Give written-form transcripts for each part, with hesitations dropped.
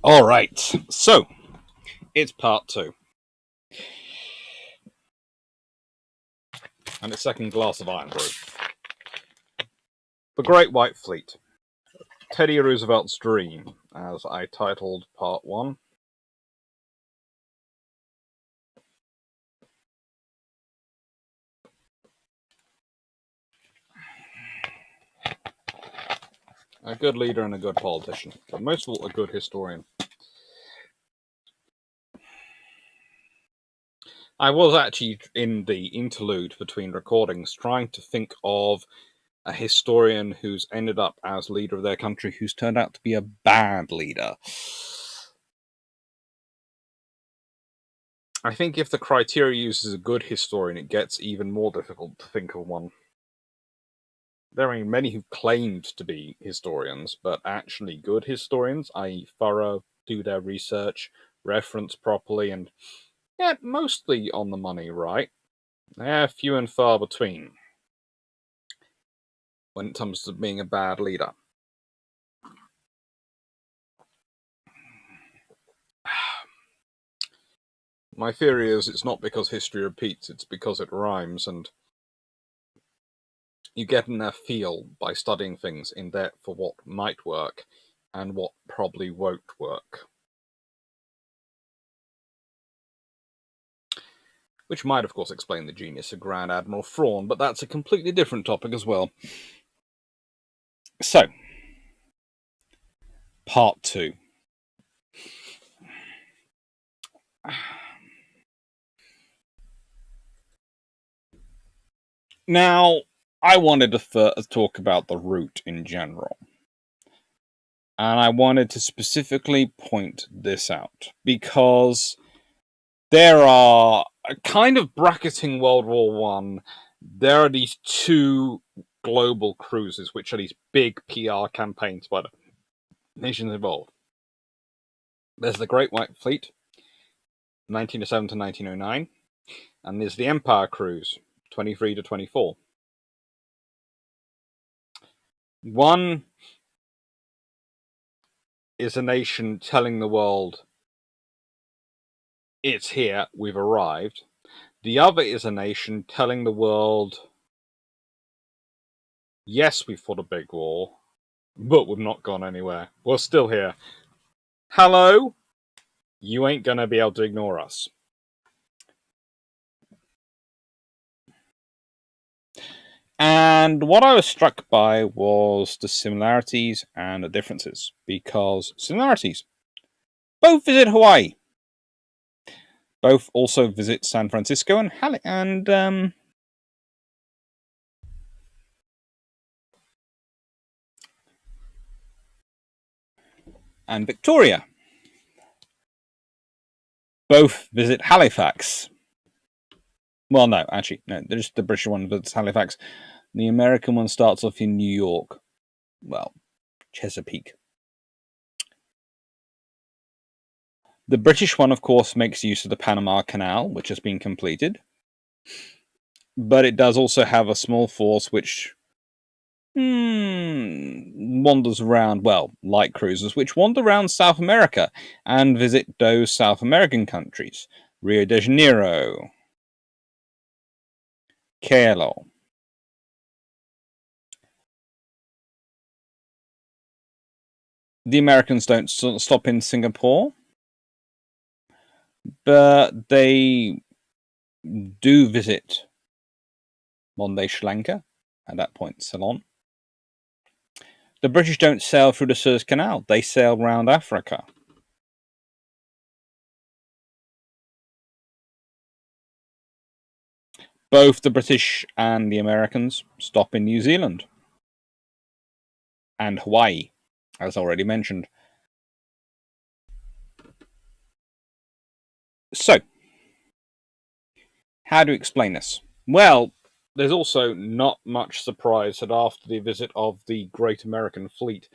All right, so it's part two, and it's second glass of Iron Brew. The Great White Fleet, Teddy Roosevelt's Dream, as I titled part one. A good leader and a good politician, but most of all, a good historian. I was actually in the interlude between recordings trying to think of a historian who's ended up as leader of their country who's turned out to be a bad leader. I think if the criteria uses a good historian, it gets even more difficult to think of one. There are many who claimed to be historians, but actually good historians, i.e., thorough, do their research, reference properly, and get mostly on the money right. They're few and far between when it comes to being a bad leader. My theory is it's not because history repeats, it's because it rhymes, and you get in a feel by studying things in depth for what might work and what probably won't work. Which might, of course, explain the genius of Grand Admiral Thrawn, but that's a completely different topic as well. So, part two. Now, I wanted to talk about the route in general. And I wanted to specifically point this out because there are kind of bracketing World War One. There are these two global cruises, which are these big PR campaigns by the nations involved. There's the Great White Fleet, 1907 to 1909, and there's the Empire Cruise, 23 to 24. One is a nation telling the world, it's here, we've arrived. The other is a nation telling the world, yes, we fought a big war, but we've not gone anywhere. We're still here. Hello? You ain't gonna be able to ignore us. And what I was struck by was the similarities and the differences. Because similarities. Both visit Hawaii. Both also visit San Francisco and Victoria. Both visit Halifax. Well, no, actually, no. There's the British one visits Halifax. The American one starts off in New York. Well, Chesapeake. The British one, of course, makes use of the Panama Canal, which has been completed. But it does also have a small force which wanders around, well, light cruisers, which wander around South America and visit those South American countries. Rio de Janeiro, Callao. The Americans don't stop in Singapore, but they do visit Monday, Sri Lanka, at that point Ceylon. The British don't sail through the Suez Canal, they sail round Africa. Both the British and the Americans stop in New Zealand and Hawaii, as already mentioned. So, how to explain this? Well, there's also not much surprise that after the visit of the Great American Fleet,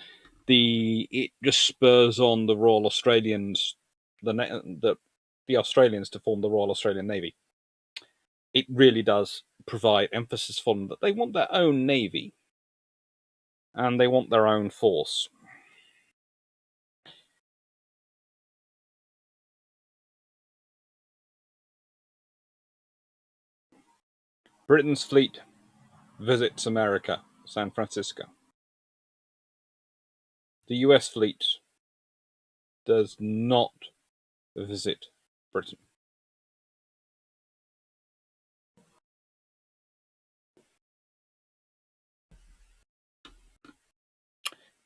it just spurs on the Royal Australians, the Australians to form the Royal Australian Navy. It really does provide emphasis for them that they want their own navy and they want their own force. Britain's fleet visits America, San Francisco. The US fleet does not visit Britain.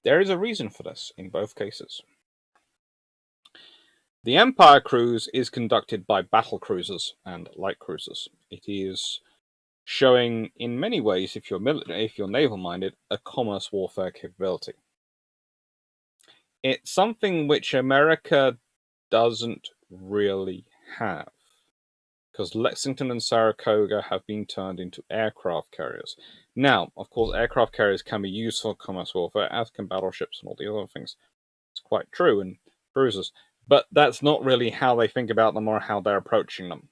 There is a reason for this in both cases. The Empire cruise is conducted by battle cruisers and light cruisers. It is showing, in many ways, if you're naval-minded, a commerce warfare capability. It's something which America doesn't really have, because Lexington and Saratoga have been turned into aircraft carriers. Now, of course, aircraft carriers can be used for commerce warfare, as can battleships and all the other things. It's quite true, and cruisers. But that's not really how they think about them or how they're approaching them.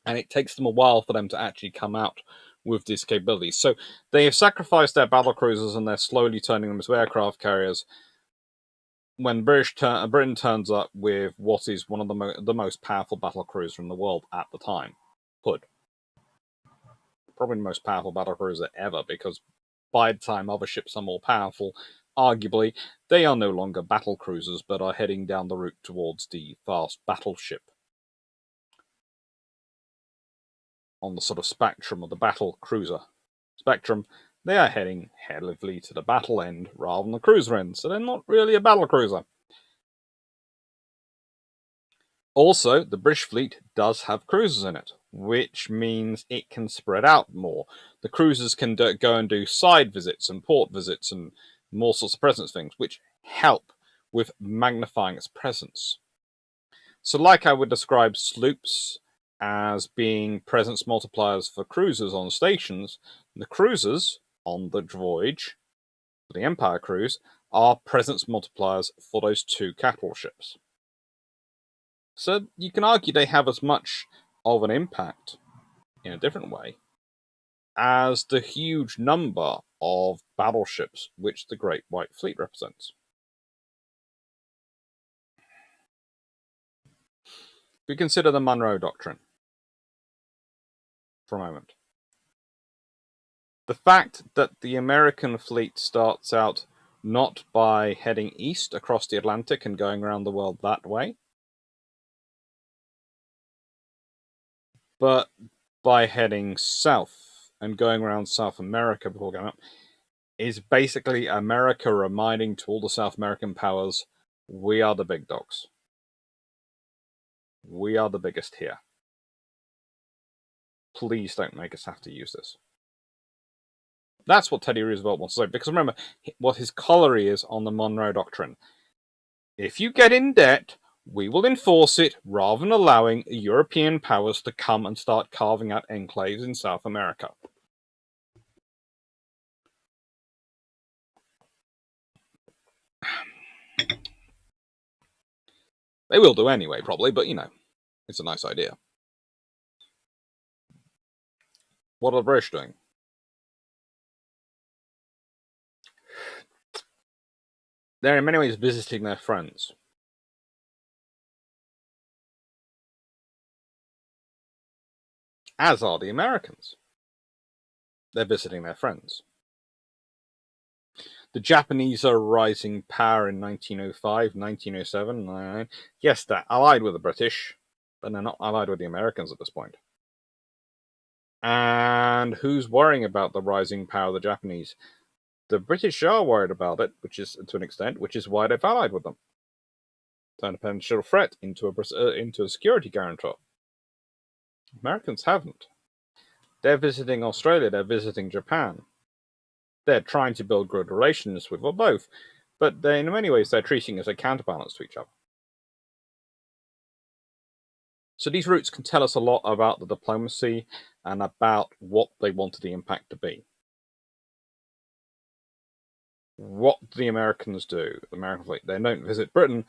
And it takes them a while for them to actually come out with this capability. So they have sacrificed their battle cruisers and they're slowly turning them into aircraft carriers. When Britain turns up with what is one of the most powerful battle cruiser in the world at the time, Hood. Probably the most powerful battle cruiser ever, because by the time other ships are more powerful, arguably, they are no longer battle cruisers, but are heading down the route towards the fast battleship. On the sort of spectrum of the battle cruiser spectrum, they are heading heavily to the battle end rather than the cruiser end, so they're not really a battle cruiser. Also, the British fleet does have cruisers in it, which means it can spread out more. The cruisers can go and do side visits and port visits and more sorts of presence things, which help with magnifying its presence. So like I would describe sloops as being presence multipliers for cruisers on stations, the cruisers on the voyage, the Empire cruise, are presence multipliers for those two capital ships. So you can argue they have as much of an impact, in a different way, as the huge number of battleships which the Great White Fleet represents. We consider the Monroe Doctrine for a moment. The fact that the American fleet starts out not by heading east across the Atlantic and going around the world that way, but by heading south and going around South America before going up, is basically America reminding to all the South American powers, we are the big dogs. We are the biggest here. Please don't make us have to use this. That's what Teddy Roosevelt wants to say, because remember what his color is on the Monroe Doctrine. If you get in debt, we will enforce it rather than allowing European powers to come and start carving out enclaves in South America. They will do anyway, probably, but it's a nice idea. What are the British doing? They're in many ways visiting their friends. As are the Americans. They're visiting their friends. The Japanese are a rising power in 1905, 1907. Yes, they're allied with the British, but they're not allied with the Americans at this point. And who's worrying about the rising power of the Japanese? The British are worried about it, which is to an extent, which is why they've allied with them. Turn a potential threat into a security guarantor. Americans haven't. They're visiting Australia, they're visiting Japan. They're trying to build good relations with both, but in many ways they're treating as a counterbalance to each other. So these routes can tell us a lot about the diplomacy and about what they wanted the impact to be. What do the Americans do? The American fleet, they don't visit Britain,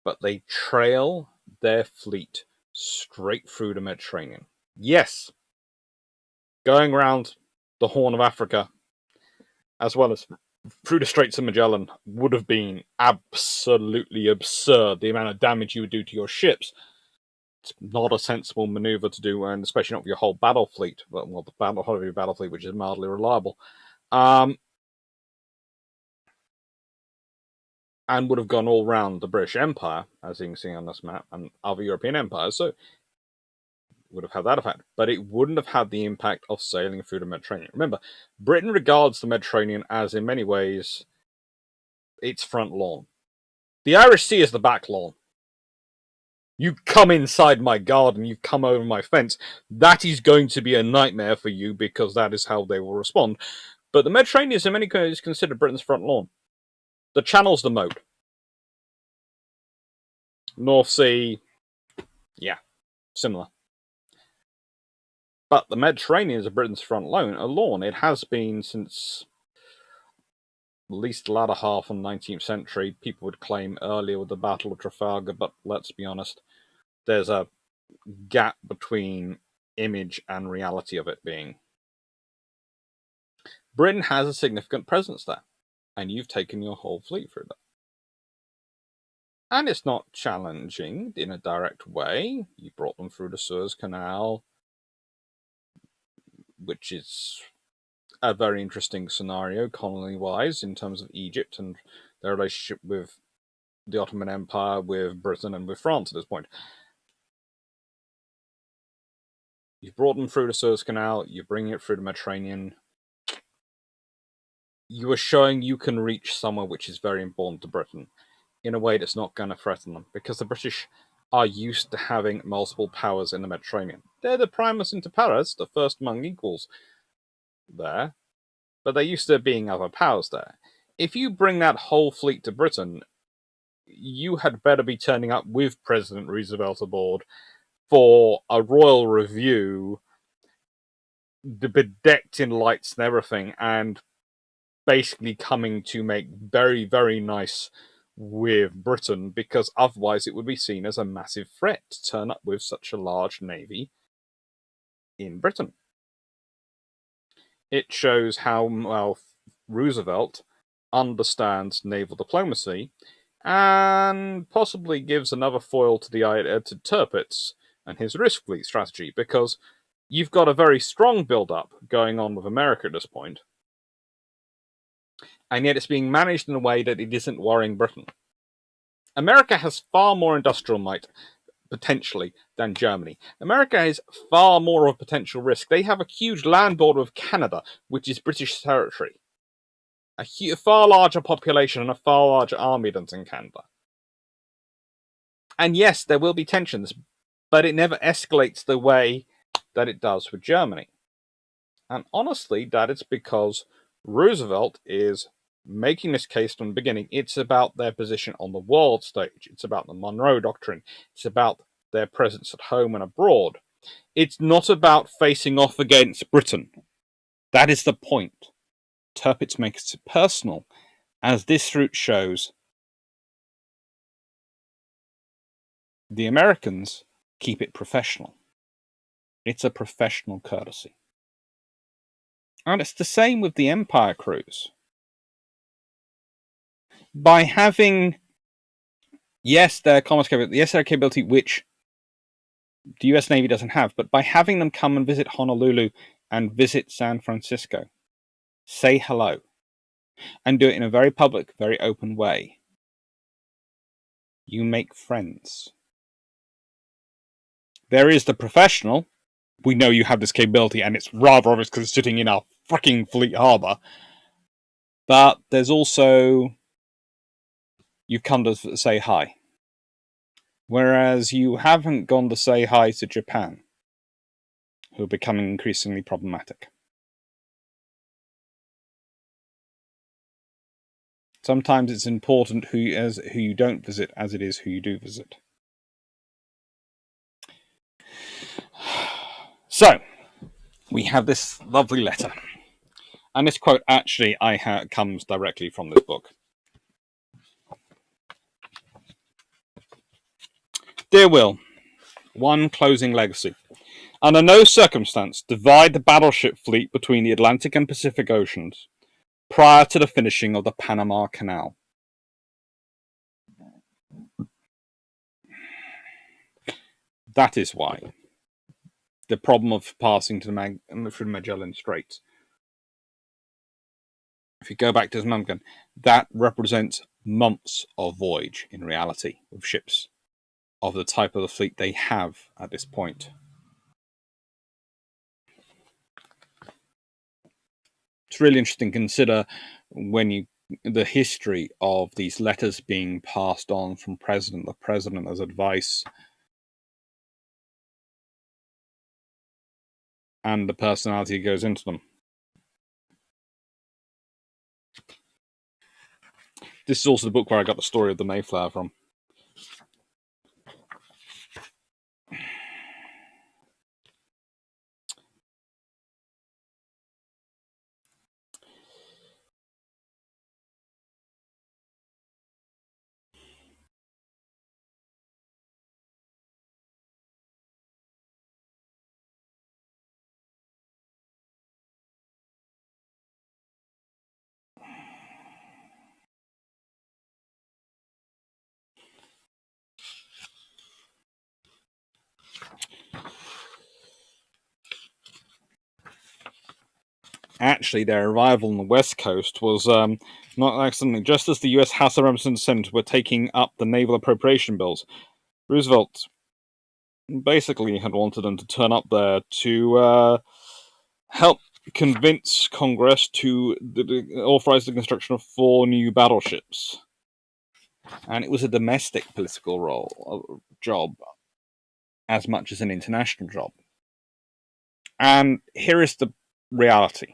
but they trail their fleet straight through the Mediterranean. Yes, going around the Horn of Africa, as well as through the Straits of Magellan, would have been absolutely absurd, the amount of damage you would do to your ships. It's not a sensible maneuver to do, and especially not with your whole battle fleet. Well, the whole of your battle fleet, which is mildly reliable. And would have gone all round the British Empire, as you can see on this map, and other European empires, so would have had that effect. But it wouldn't have had the impact of sailing through the Mediterranean. Remember, Britain regards the Mediterranean as, in many ways, its front lawn. The Irish Sea is the back lawn. You come inside my garden, you come over my fence, that is going to be a nightmare for you because that is how they will respond. But the Mediterranean is in many ways considered Britain's front lawn. The Channel's the moat. North Sea, yeah, similar. But the Mediterranean is Britain's front lawn. It has been since at least the latter half of the 19th century. People would claim earlier with the Battle of Trafalgar, but let's be honest, there's a gap between image and reality of it being. Britain has a significant presence there, and you've taken your whole fleet through that. And it's not challenging in a direct way. You brought them through the Suez Canal, which is a very interesting scenario, colony-wise, in terms of Egypt and their relationship with the Ottoman Empire, with Britain, and with France at this point. You've brought them through the Suez Canal, you're bringing it through the Mediterranean. You are showing you can reach somewhere which is very important to Britain in a way that's not going to threaten them, because the British are used to having multiple powers in the Mediterranean. They're the primus inter pares, the first among equals there, but they're used to being other powers there. If you bring that whole fleet to Britain, you had better be turning up with President Roosevelt aboard for a royal review, bedecked in lights and everything, and basically coming to make very, very nice with Britain, because otherwise it would be seen as a massive threat to turn up with such a large navy in Britain. It shows how well Roosevelt understands naval diplomacy, and possibly gives another foil to the to Tirpitz and his risk fleet strategy, because you've got a very strong build-up going on with America at this point, and yet it's being managed in a way that it isn't worrying Britain. America has far more industrial might, potentially, than Germany. America has far more of a potential risk. They have a huge land border with Canada, which is British territory. A far larger population and a far larger army than in Canada. And yes, there will be tensions, but it never escalates the way that it does with Germany. And honestly, that is because Roosevelt is making this case from the beginning. It's about their position on the world stage. It's about the Monroe Doctrine. It's about their presence at home and abroad. It's not about facing off against Britain. That is the point. Tirpitz makes it personal, as this route shows. The Americans keep it professional. It's a professional courtesy. And it's the same with the Empire crews. By having, yes, their commerce capability, yes, their capability, which the US Navy doesn't have, but by having them come and visit Honolulu and visit San Francisco, say hello, and do it in a very public, very open way, you make friends. There is the professional. We know you have this capability, and it's rather obvious because it's sitting in our fucking fleet harbor. But there's also, you've come to say hi. Whereas you haven't gone to say hi to Japan, who are becoming increasingly problematic. Sometimes it's important who you don't visit as it is who you do visit. So, we have this lovely letter. And this quote actually comes directly from this book. Dear Will, one closing legacy. Under no circumstance divide the battleship fleet between the Atlantic and Pacific Oceans prior to the finishing of the Panama Canal. That is why the problem of passing through the Magellan Straits. If you go back to Namgan, that represents months of voyage in reality with ships of the type of the fleet they have at this point. It's really interesting to consider the history of these letters being passed on from president to president as advice, and the personality that goes into them. This is also the book where I got the story of the Mayflower from. Actually, their arrival on the West Coast was not accidentally. Just as the U.S. House of Representatives and Senate were taking up the naval appropriation bills, Roosevelt basically had wanted them to turn up there to help convince Congress to authorize the construction of 4 new battleships. And it was a domestic political job as much as an international job. And here is the reality.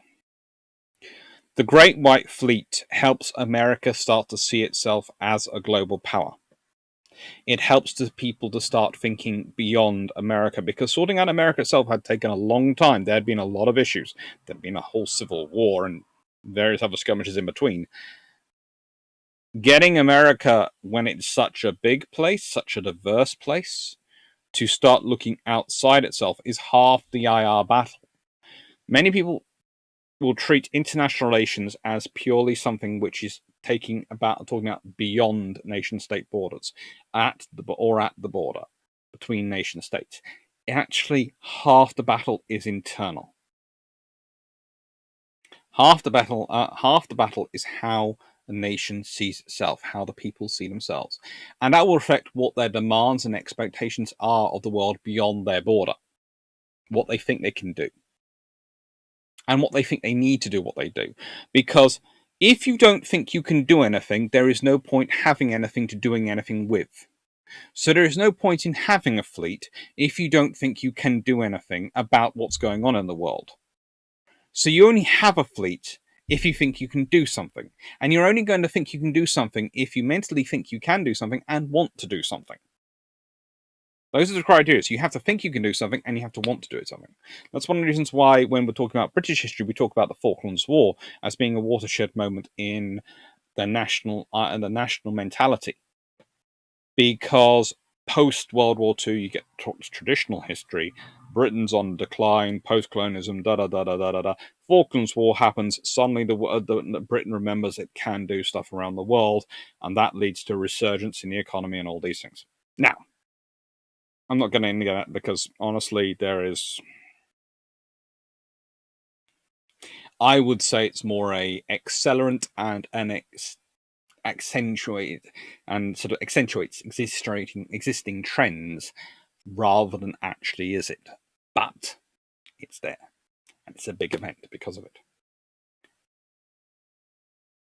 The Great White Fleet helps America start to see itself as a global power. It helps the people to start thinking beyond America, because sorting out America itself had taken a long time. There had been a lot of issues. There had been a whole civil war and various other skirmishes in between. Getting America, when it's such a big place, such a diverse place, to start looking outside itself is half the IR battle. Many people will treat international relations as purely something which is talking about beyond nation-state borders, at the border between nation-states. Actually, half the battle is internal. Half the battle is how a nation sees itself, how the people see themselves, and that will affect what their demands and expectations are of the world beyond their border, what they think they can do, and what they think they need to do what they do. Because if you don't think you can do anything, there is no point having anything to doing anything with. So there is no point in having a fleet if you don't think you can do anything about what's going on in the world. So you only have a fleet if you think you can do something. And you're only going to think you can do something if you mentally think you can do something and want to do something. Those are the criteria. So you have to think you can do something and you have to want to do something. That's one of the reasons why when we're talking about British history, we talk about the Falklands War as being a watershed moment in the national mentality. Because post-World War II, you get traditional history. Britain's on decline, post-colonialism, da-da-da-da-da-da. Falklands War happens, suddenly Britain remembers it can do stuff around the world, and that leads to a resurgence in the economy and all these things. Now, I'm not going into that because, honestly, I would say it's more a accelerant and an accentuates existing trends rather than actually is it. But it's there, and it's a big event because of it.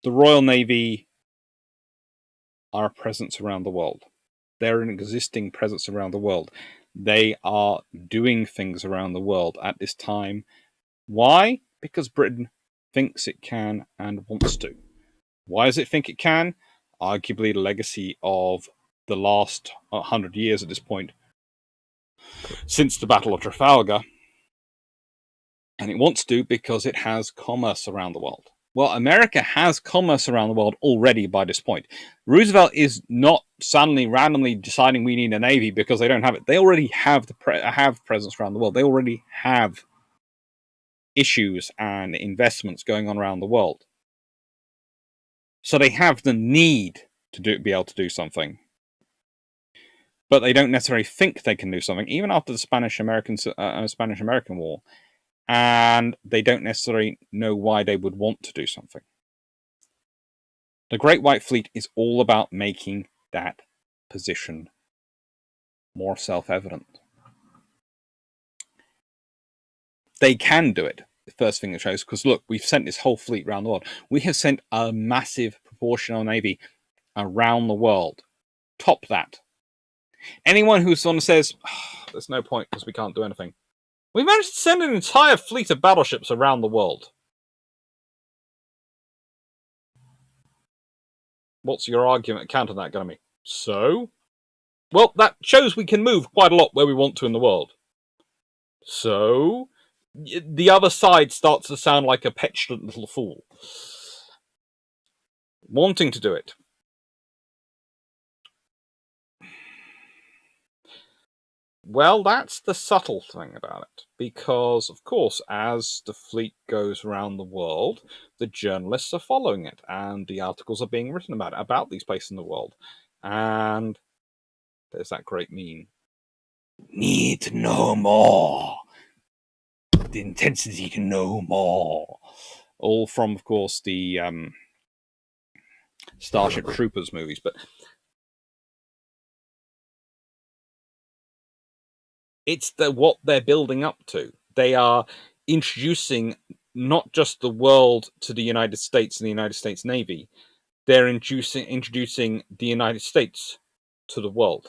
The Royal Navy are a presence around the world. They're an existing presence around the world. They are doing things around the world at this time. Why? Because Britain thinks it can and wants to. Why does it think it can? Arguably the legacy of the last 100 years at this point, since the Battle of Trafalgar. And it wants to because it has commerce around the world. Well, America has commerce around the world already by this point. Roosevelt is not suddenly randomly deciding we need a navy because they don't have it. They already have have presence around the world. They already have issues and investments going on around the world. So they have the need to be able to do something. but they don't necessarily think they can do something, even after the Spanish-American War, and they don't necessarily know why they would want to do something. The Great White Fleet is all about making that position more self-evident. They can do it. The first thing it shows, because look, we've sent this whole fleet around the world. We have sent a massive proportion of Navy around the world. Top that. Anyone who says, there's no point because we can't do anything. We managed to send an entire fleet of battleships around the world. What's your argument counter that going to be? So? Well, that shows we can move quite a lot where we want to in the world. So? The other side starts to sound like a petulant little fool. Wanting to do it. Well, that's the subtle thing about it. Because, of course, as the fleet goes around the world, the journalists are following it, and the articles are being written about these places in the world. And there's that great meme. Need to know more. The intensity to know more. All from, of course, the Starship Troopers movies. But it's what they're building up to. They are introducing not just the world to the United States and the United States Navy. They're introducing the United States to the world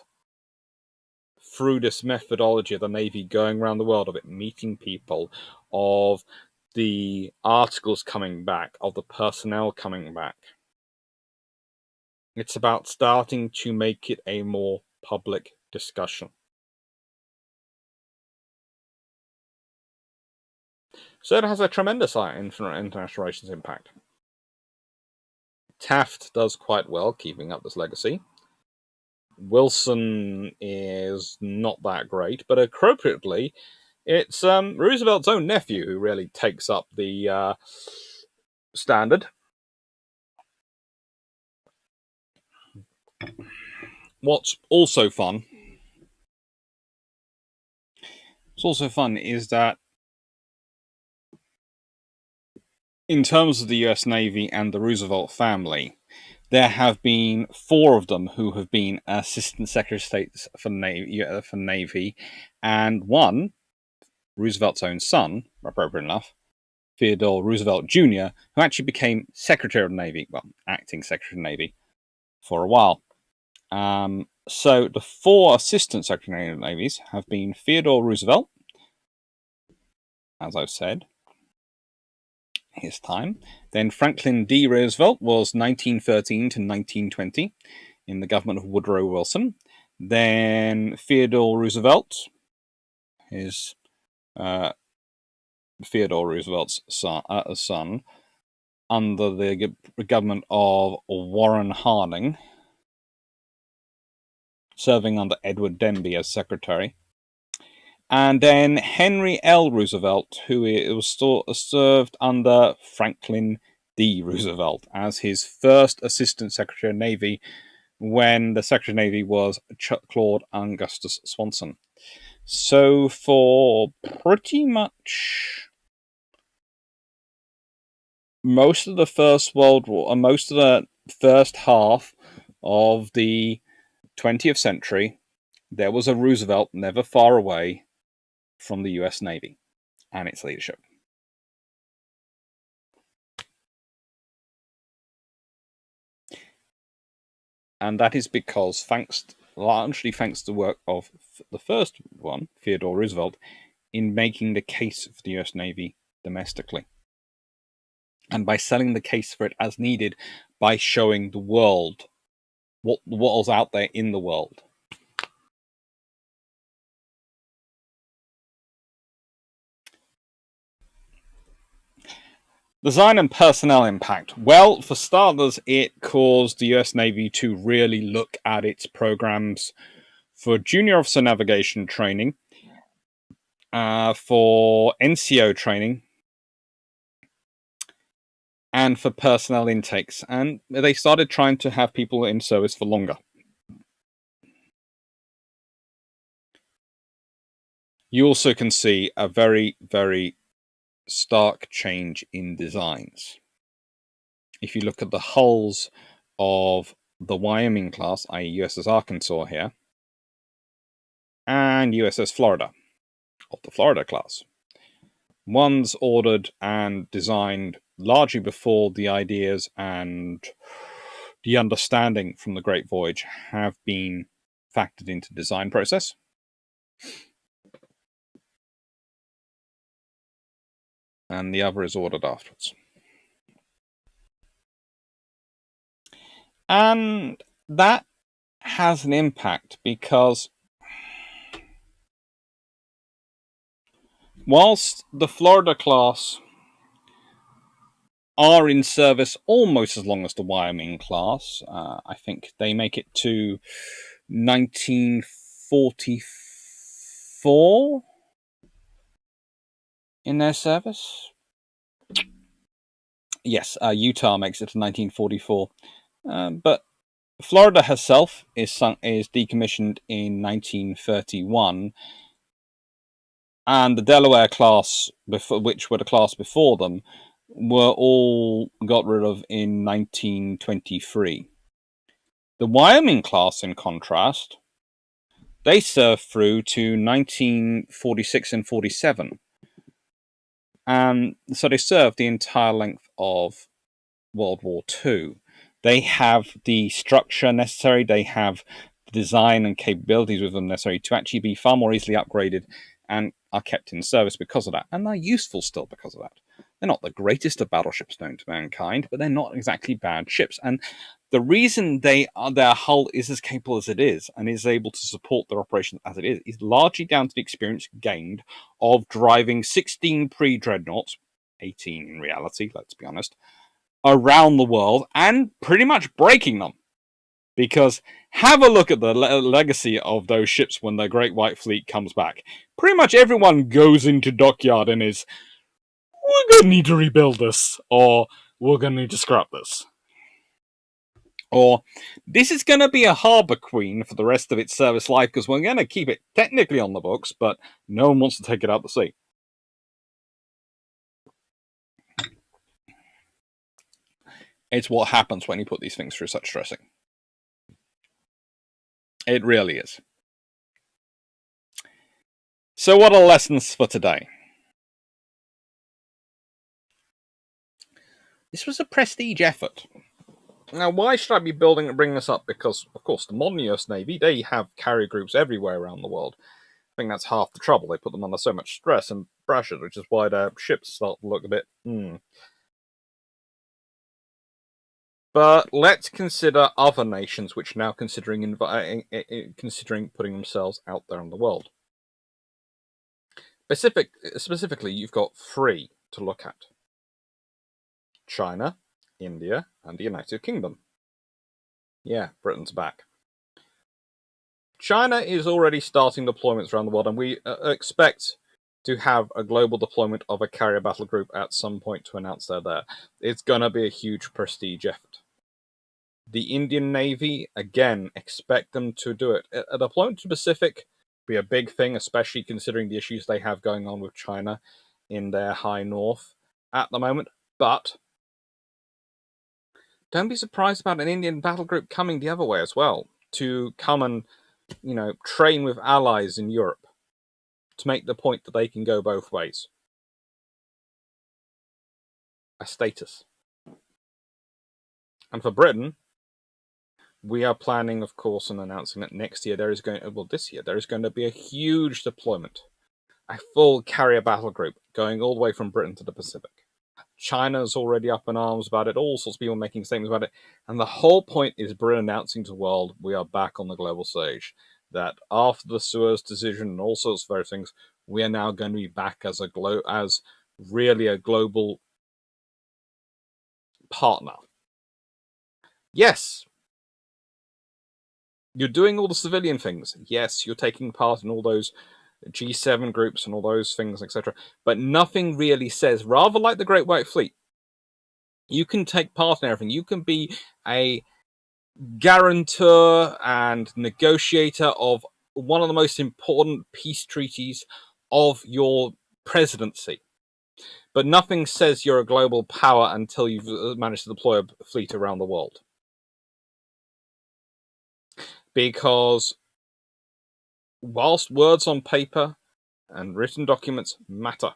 through this methodology of the Navy going around the world, of it meeting people, of the articles coming back, of the personnel coming back. It's about starting to make it a more public discussion. So it has a tremendous international relations impact. Taft does quite well keeping up this legacy. Wilson is not that great, but appropriately, it's Roosevelt's own nephew who really takes up the standard. What's also fun is that in terms of the US Navy and the Roosevelt family, there have been 4 of them who have been Assistant Secretary of State for Navy, and one, Roosevelt's own son, appropriate enough, Theodore Roosevelt Jr., who actually became Secretary of the Navy, well, acting Secretary of the Navy, for a while. So the 4 Assistant Secretary of the Navies have been Theodore Roosevelt, as I've said, his time. Then Franklin D. Roosevelt was 1913 to 1920 in the government of Woodrow Wilson. Then Theodore Roosevelt, his Theodore Roosevelt's son, under the government of Warren Harding, serving under Edward Denby as secretary. And then Henry L. Roosevelt, who was served under Franklin D. Roosevelt as his first Assistant Secretary of Navy when the Secretary of Navy was Claude Augustus Swanson. So for pretty much most of the First World War, and most of the first half of the 20th century, there was a Roosevelt never far away from the US Navy and its leadership. And that is because, largely thanks to the work of the first one, Theodore Roosevelt, in making the case for the US Navy domestically. And by selling the case for it as needed, by showing the world what was out there in the world. Design and personnel impact. Well, for starters, it caused the US Navy to really look at its programs for junior officer navigation training, for NCO training, and for personnel intakes. And they started trying to have people in service for longer. you also can see a very, very stark change in designs. If you look at the hulls of the Wyoming class, i.e. USS Arkansas here, and USS Florida, of the Florida class. One's ordered and designed largely before the ideas and the understanding from the Great Voyage have been factored into the design process. And the other is ordered afterwards. And that has an impact because whilst the Florida class are in service almost as long as the Wyoming class, I think they make it to 1944 in their service. Yes, Utah makes it to 1944, but Florida herself is decommissioned in 1931, and the Delaware class, which were the class before them, were all got rid of in 1923. The Wyoming class, in contrast, they served through to 1946 and 47. And so they served the entire length of World War II. They have the structure necessary, they have the design and capabilities with them necessary to actually be far more easily upgraded and are kept in service because of that. And they're useful still because of that. They're not the greatest of battleships known to mankind, but they're not exactly bad ships. And the reason their hull is as capable as it is and is able to support their operations as it is largely down to the experience gained of driving 16 pre-dreadnoughts, 18 in reality, let's be honest, around the world and pretty much breaking them. Because have a look at the legacy of those ships when the Great White Fleet comes back. Pretty much everyone goes into dockyard and is, we're going to need to rebuild this, or we're going to need to scrap this. Or, this is going to be a harbour queen for the rest of its service life because we're going to keep it technically on the books, but no one wants to take it out to sea. It's what happens when you put these things through such stressing. It really is. So what are lessons for today? This was a prestige effort. Now, why should I be bringing this up? Because, of course, the modern US Navy, they have carrier groups everywhere around the world. I think that's half the trouble. They put them under so much stress and pressure, which is why their ships start to look a bit, But let's consider other nations which are now considering putting themselves out there in the world. Specifically, you've got three to look at: China, India, and the United Kingdom. Yeah, Britain's back. China is already starting deployments around the world, and we expect to have a global deployment of a carrier battle group at some point to announce they're there. It's going to be a huge prestige effort. The Indian Navy, again, expect them to do it. A deployment to the Pacific will be a big thing, especially considering the issues they have going on with China in their high north at the moment. But don't be surprised about an Indian battle group coming the other way as well, to come and, train with allies in Europe, to make the point that they can go both ways. A status. And for Britain, we are planning, of course, and announcing that this year, there is going to be a huge deployment. A full carrier battle group going all the way from Britain to the Pacific. China's already up in arms about it, all sorts of people making statements about it. And the whole point is Britain announcing to the world, we are back on the global stage. That after the Suez decision and all sorts of various things, we are now going to be back as really a global partner. Yes, you're doing all the civilian things. Yes, you're taking part in all those G7 groups and all those things, etc. But nothing really says, rather like the Great White Fleet, you can take part in everything. You can be a guarantor and negotiator of one of the most important peace treaties of your presidency. But nothing says you're a global power until you've managed to deploy a fleet around the world. Because whilst words on paper and written documents matter,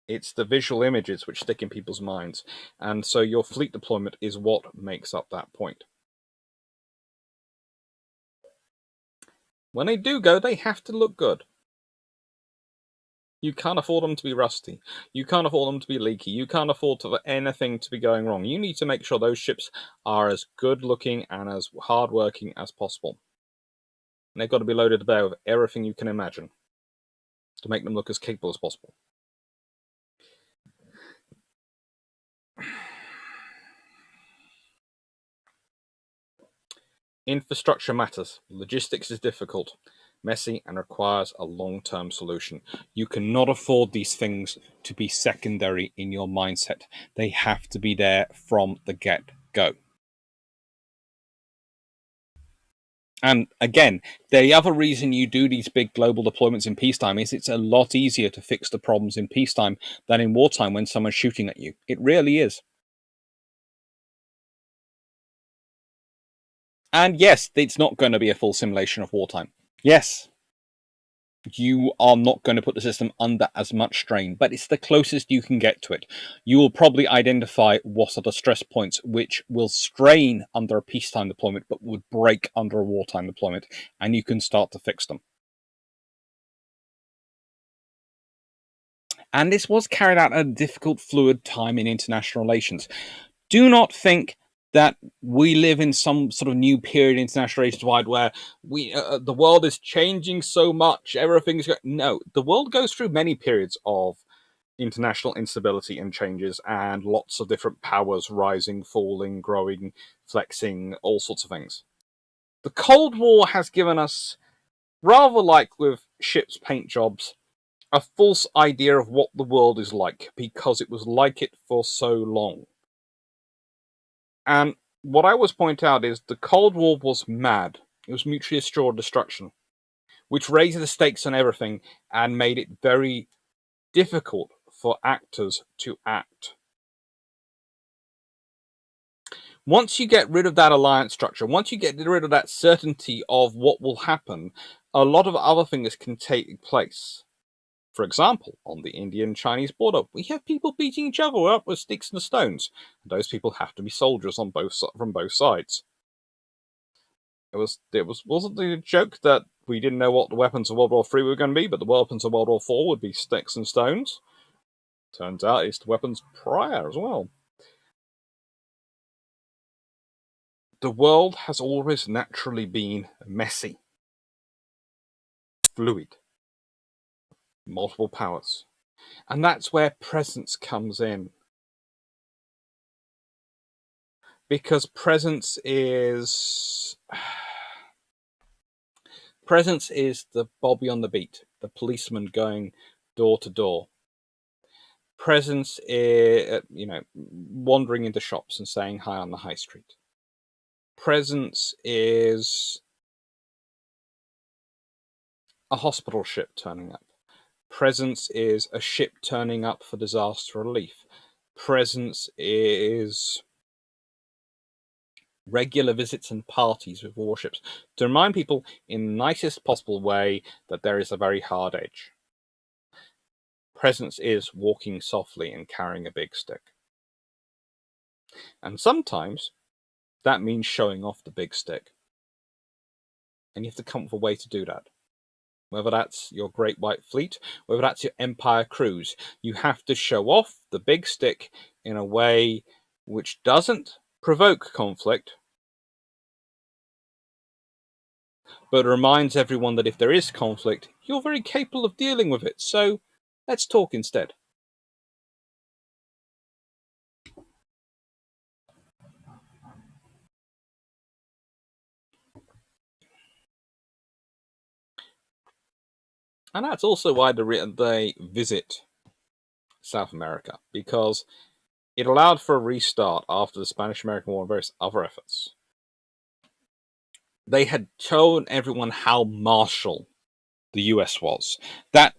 it's the visual images which stick in people's minds. And so your fleet deployment is what makes up that point. When they do go, they have to look good. You can't afford them to be rusty. You can't afford them to be leaky. You can't afford for anything to be going wrong. You need to make sure those ships are as good looking and as hard working as possible. And they've got to be loaded to bear with everything you can imagine to make them look as capable as possible. Infrastructure matters. Logistics is difficult, messy, and requires a long-term solution. You cannot afford these things to be secondary in your mindset. They have to be there from the get-go. And again, the other reason you do these big global deployments in peacetime is it's a lot easier to fix the problems in peacetime than in wartime when someone's shooting at you. It really is. And yes, it's not going to be a full simulation of wartime. Yes, you are not going to put the system under as much strain, but it's the closest you can get to it. You will probably identify what are the stress points which will strain under a peacetime deployment but would break under a wartime deployment, and you can start to fix them. And this was carried out at a difficult, fluid time in international relations. Do not think that we live in some sort of new period in international relations wide where the world is changing so much, everything's no. The world goes through many periods of international instability and changes, and lots of different powers rising, falling, growing, flexing, all sorts of things. The Cold War has given us, rather like with ships' paint jobs, a false idea of what the world is like because it was like it for so long. And what I always point out is the Cold War was mad. It was mutually assured destruction, which raised the stakes on everything and made it very difficult for actors to act. Once you get rid of that alliance structure, once you get rid of that certainty of what will happen, a lot of other things can take place. For example, on the Indian-Chinese border, we have people beating each other up with sticks and stones. And those people have to be soldiers on from both sides. Wasn't the joke that we didn't know what the weapons of World War III were going to be, but the weapons of World War IV would be sticks and stones? Turns out it's the weapons prior as well. The world has always naturally been messy, fluid, multiple powers. And that's where presence comes in. Because presence is the Bobby on the beat, the policeman going door to door. Presence is, wandering into shops and saying hi on the high street. Presence is a hospital ship turning up. Presence is a ship turning up for disaster relief. Presence is regular visits and parties with warships to remind people in the nicest possible way that there is a very hard edge. Presence is walking softly and carrying a big stick. And sometimes that means showing off the big stick. And you have to come up with a way to do that. Whether that's your Great White Fleet, whether that's your Empire cruise, you have to show off the big stick in a way which doesn't provoke conflict, but reminds everyone that if there is conflict, you're very capable of dealing with it. So let's talk instead. And that's also why they visit South America, because it allowed for a restart after the Spanish-American War and various other efforts. they had shown everyone how martial the US was. That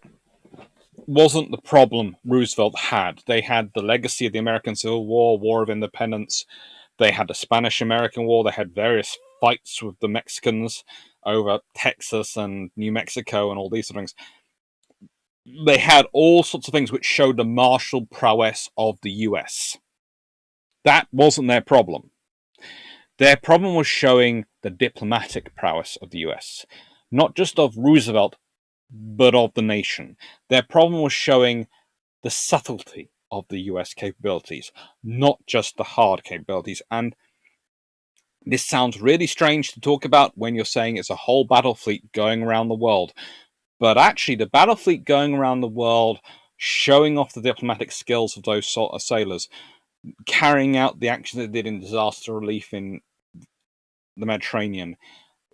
wasn't the problem Roosevelt had. They had the legacy of the American Civil War, War of Independence. They had the Spanish-American War. They had various fights with the Mexicans over Texas and New Mexico and all these sort of things. They had all sorts of things which showed the martial prowess of the US. That wasn't their problem. Their problem was showing the diplomatic prowess of the US, not just of Roosevelt, but of the nation. Their problem was showing the subtlety of the US capabilities, not just the hard capabilities. And this sounds really strange to talk about when you're saying it's a whole battle fleet going around the world. But actually, the battle fleet going around the world, showing off the diplomatic skills of those sort of sailors, carrying out the actions it did in disaster relief in the Mediterranean,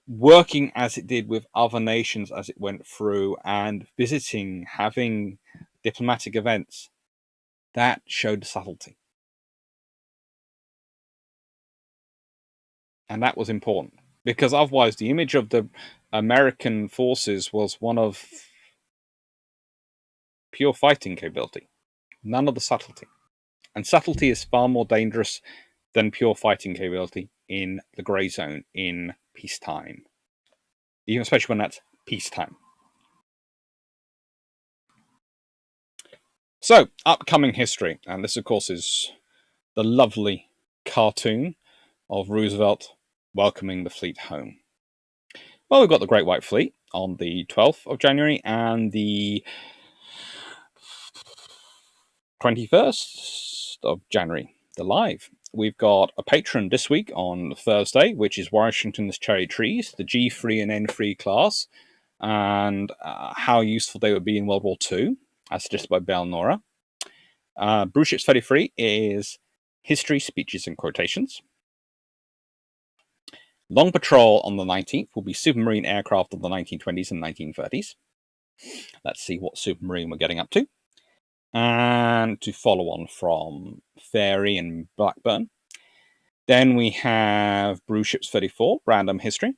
working as it did with other nations as it went through, and visiting, having diplomatic events, that showed subtlety. And that was important, because otherwise the image of the American forces was one of pure fighting capability, none of the subtlety. And subtlety is far more dangerous than pure fighting capability in the grey zone in peacetime, even especially when that's peacetime. So, upcoming history, and this of course is the lovely cartoon of Roosevelt welcoming the fleet home. Well, we've got the Great White Fleet on the 12th of January and the 21st of January, the live. We've got a patron this week on Thursday, which is Washington's Cherry Trees, the G3 and N3 class, and how useful they would be in World War II, as suggested by Bell Nora. Bruce Ships 33 is History, Speeches, and Quotations. Long Patrol on the 19th will be Supermarine aircraft of the 1920s and 1930s. Let's see what submarine we're getting up to. And to follow on from Fairy and Blackburn. Then we have Bruce Ships 34, Random History.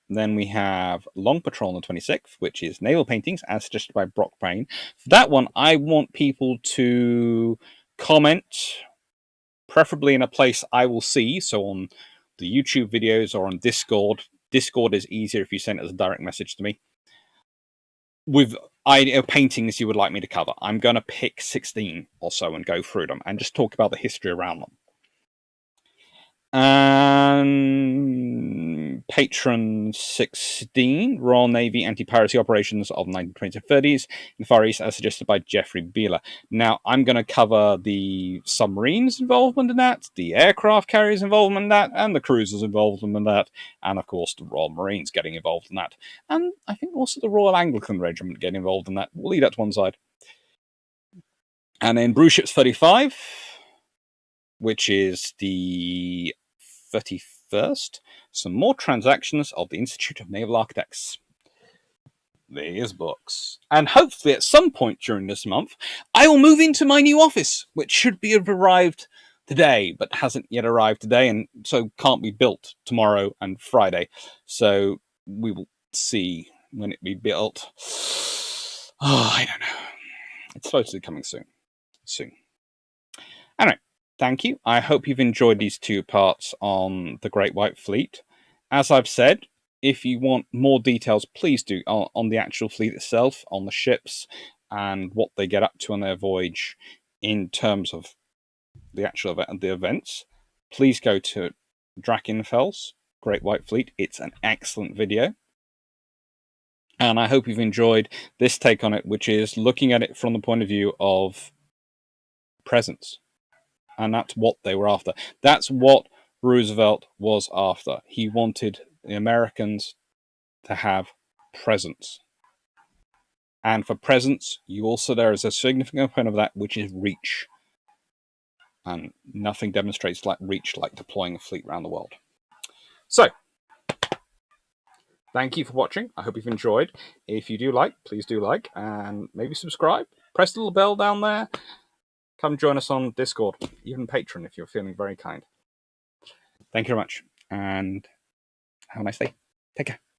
Then we have Long Patrol on the 26th, which is Naval Paintings, as suggested by Brock Payne. For that one, I want people to comment, preferably in a place I will see, so on the YouTube videos or on Discord. Discord is easier if you send it as a direct message to me, with paintings you would like me to cover. I'm going to pick 16 or so and go through them and just talk about the history around them. And Patron 16, Royal Navy Anti-Piracy Operations of 1920s and 30s in the Far East, as suggested by Jeffrey Beeler. Now, I'm going to cover the submarines involvement in that, the aircraft carriers involvement in that, and the cruisers involvement in that, and of course the Royal Marines getting involved in that. And I think also the Royal Anglican Regiment getting involved in that. We'll leave that to one side. And then Bruce Ships 35, which is the 31st, some more transactions of the Institute of Naval Architects. There's books. And hopefully at some point during this month, I will move into my new office, which should be have arrived today, but hasn't yet arrived today, and so can't be built tomorrow and Friday. So we will see when it be built. Oh, I don't know. It's supposed to be coming soon. Anyway, thank you. I hope you've enjoyed these two parts on the Great White Fleet. As I've said, if you want more details, please do on the actual fleet itself, on the ships, and what they get up to on their voyage in terms of the actual the events. Please go to Drakenfels Great White Fleet. It's an excellent video. And I hope you've enjoyed this take on it, which is looking at it from the point of view of presence. And that's what they were after. That's what Roosevelt was after. He wanted the Americans to have presence. And for presence, there is a significant component of that, which is reach. And nothing demonstrates like reach like deploying a fleet around the world. So, thank you for watching. I hope you've enjoyed. If you do like, please do like, and maybe subscribe. Press the little bell down there. Come join us on Discord, even Patreon if you're feeling very kind. Thank you very much, and have a nice day. Take care.